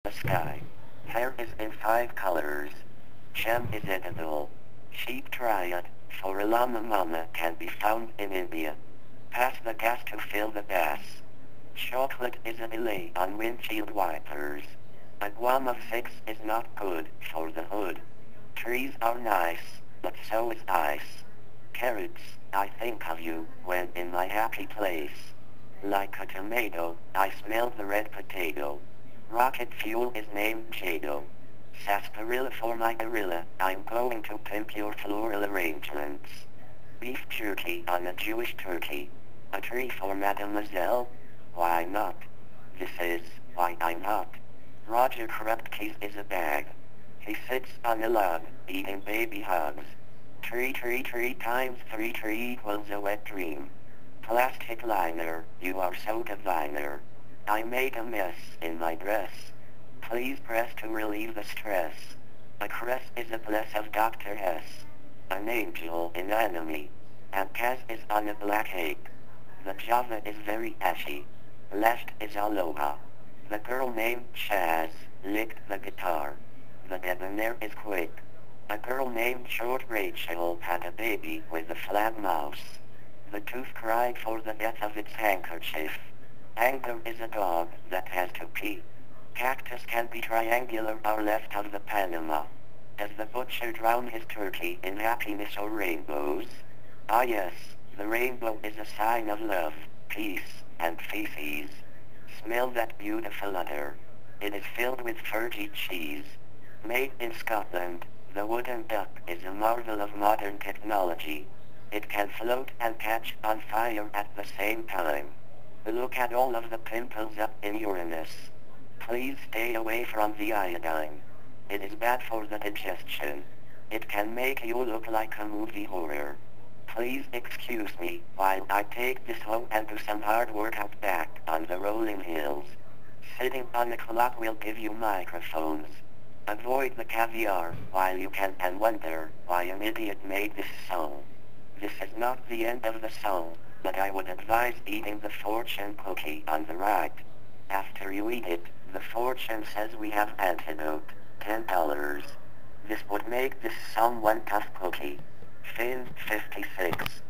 The sky. Hair is in 5 colors. Gem is edible. Sheep triad, for a llama mama can be found in India. Pass the gas to fill the gas. Chocolate is a delay on windshield wipers. A guam of 6 is not good for the hood. Trees are nice, but so is ice. Carrots, I think of you when in my happy place. Like a tomato, I smell the red potato. Rocket fuel is named Jado. Sarsaparilla for my gorilla, I'm going to pimp your floral arrangements. Beef jerky on a Jewish turkey. A tree for mademoiselle? Why not? This is why I'm not. Roger Krupke's is a bag. He sits on a log, eating baby hugs. Tree times 3 equals a wet dream. Plastic liner, you are so diviner. I made a mess in my dress. Please press to relieve the stress. A cress is a bless of Dr. Hess. An angel in enemy. And Kaz is on a black ape. The Java is very ashy. Left is aloha. The girl named Chaz licked the guitar. The debonair is quick. A girl named Short Rachel had a baby with a flat mouse. The tooth cried for the death of its handkerchief. Anger is a dog that has to pee. Cactus can be triangular or left of the Panama. Does the butcher drown his turkey in happiness or rainbows? Ah yes, the rainbow is a sign of love, peace, and feces. Smell that beautiful udder. It is filled with Fergie cheese. Made in Scotland, the wooden duck is a marvel of modern technology. It can float and catch on fire at the same time. Look at all of the pimples up in Uranus. Please stay away from the iodine. It is bad for the digestion. It can make you look like a movie horror. Please excuse me while I take this home and do some hard work out back on the rolling hills. Sitting on a clock will give you microphones. Avoid the caviar while you can and wonder why an idiot made this song. This is not the end of the song, but I would advise eating the fortune cookie on the right. After you eat it, the fortune says we have antidote, $10. This would make this song one tough cookie. Fin 56.